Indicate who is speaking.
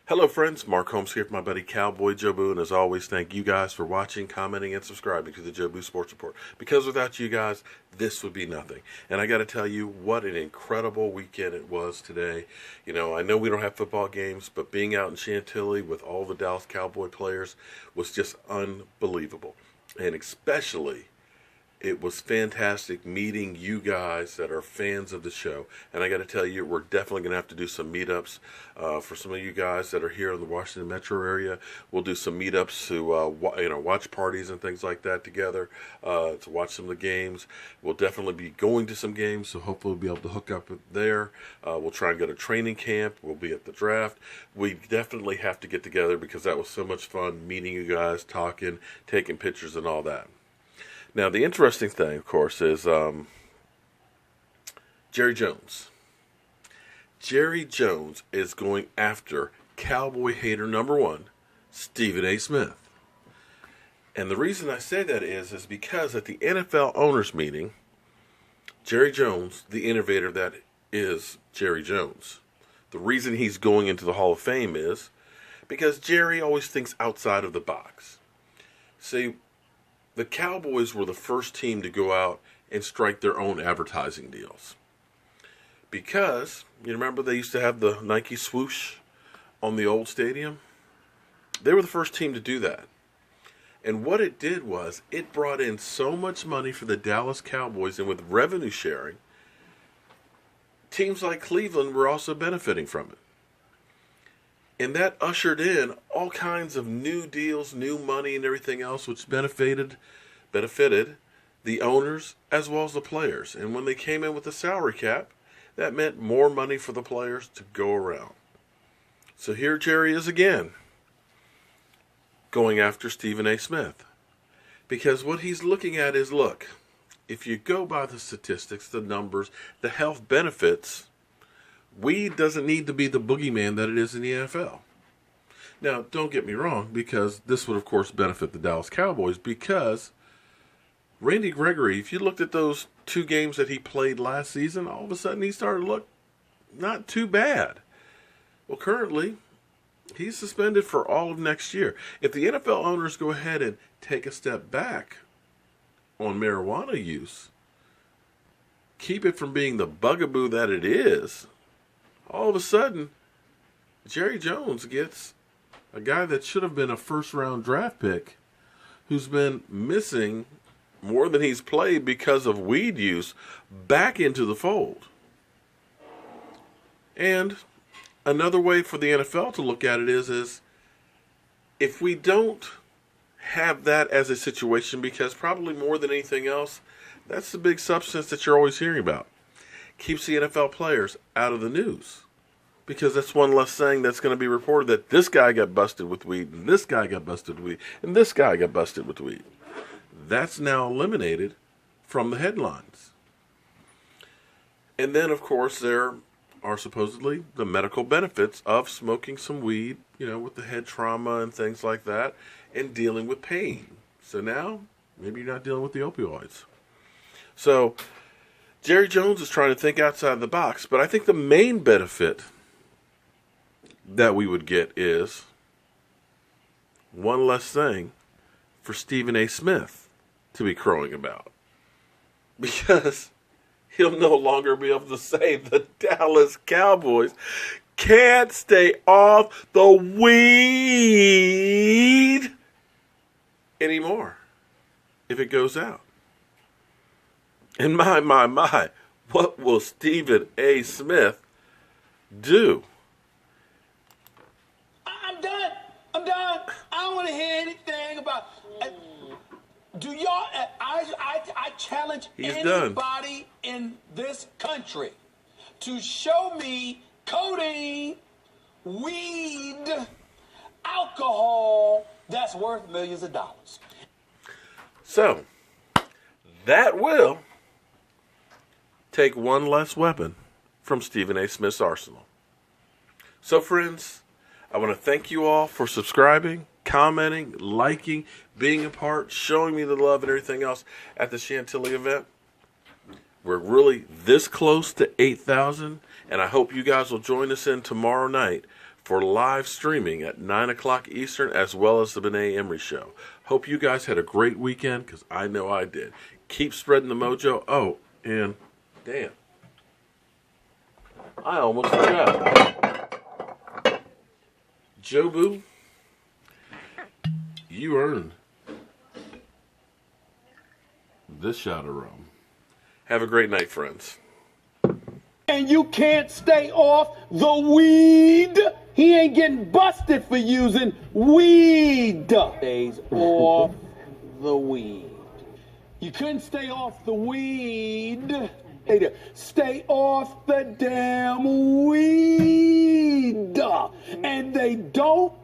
Speaker 1: Hello friends, Mark Holmes here with my buddy Cowboy Jobu, and as always, thank you guys for watching, commenting, and subscribing to the Jobu Sports Report. Because without you guys, this would be nothing. And I got to tell you, what an incredible weekend it was today. You know, I know we don't have football games, but being out in Chantilly with all the Dallas Cowboy players was just unbelievable. And especially, it was fantastic meeting you guys that are fans of the show. And I got to tell you, we're definitely going to have to do some meetups for some of you guys that are here in the Washington metro area. We'll do some meetups to watch parties and things like that together, to watch some of the games. We'll definitely be going to some games, so hopefully we'll be able to hook up there. We'll try and go to training camp. We'll be at the draft. We definitely have to get together because that was so much fun meeting you guys, talking, taking pictures and all that. Now, the interesting thing, of course, is Jerry Jones. Jerry Jones is going after Cowboy hater number one, Stephen A. Smith. And the reason I say that is because at the NFL owners meeting, Jerry Jones, the innovator that is Jerry Jones, the reason he's going into the Hall of Fame is because Jerry always thinks outside of the box. See, the Cowboys were the first team to go out and strike their own advertising deals. Because, you remember they used to have the Nike swoosh on the old stadium? They were the first team to do that. And what it did was, it brought in so much money for the Dallas Cowboys, and with revenue sharing, teams like Cleveland were also benefiting from it. And that ushered in all kinds of new deals, new money, and everything else, which benefited the owners as well as the players. And when they came in with the salary cap, that meant more money for the players to go around. So here Jerry is again, going after Stephen A. Smith. Because what he's looking at is, look, if you go by the statistics, the numbers, the health benefits, weed doesn't need to be the boogeyman that it is in the NFL. Now, don't get me wrong, because this would, of course, benefit the Dallas Cowboys, because Randy Gregory, if you looked at those 2 games that he played last season, all of a sudden he started to look not too bad. Well, currently, he's suspended for all of next year. If the NFL owners go ahead and take a step back on marijuana use, keep it from being the bugaboo that it is, all of a sudden, Jerry Jones gets a guy that should have been a first-round draft pick who's been missing more than he's played because of weed use back into the fold. And another way for the NFL to look at it is if we don't have that as a situation, because probably more than anything else, that's the big substance that you're always hearing about. Keeps the NFL players out of the news. Because that's one less thing that's going to be reported that this guy got busted with weed, and this guy got busted with weed, and this guy got busted with weed. That's now eliminated from the headlines. And then, of course, there are supposedly the medical benefits of smoking some weed, with the head trauma and things like that, and dealing with pain. So now, maybe you're not dealing with the opioids. So Jerry Jones is trying to think outside the box, but I think the main benefit that we would get is one less thing for Stephen A. Smith to be crowing about. Because he'll no longer be able to say the Dallas Cowboys can't stay off the weed anymore if it goes out. And my, what will Stephen A. Smith do?
Speaker 2: I'm done. I don't want to hear anything about. Do y'all? I challenge anybody in this country to show me codeine, weed, alcohol that's worth millions of dollars.
Speaker 1: So that will take one less weapon from Stephen A. Smith's arsenal. So, friends, I want to thank you all for subscribing, commenting, liking, being a part, showing me the love and everything else at the Chantilly event. We're really this close to 8,000, and I hope you guys will join us in tomorrow night for live streaming at 9 o'clock Eastern, as well as the Benet Emery Show. Hope you guys had a great weekend, because I know I did. Keep spreading the mojo. Oh, and damn, I almost forgot. Jobu, you earned this shot of rum. Have a great night, friends.
Speaker 2: And you can't stay off the weed. He ain't getting busted for using weed. Stays off the weed. You couldn't stay off the weed. Stay off the damn weed. And they don't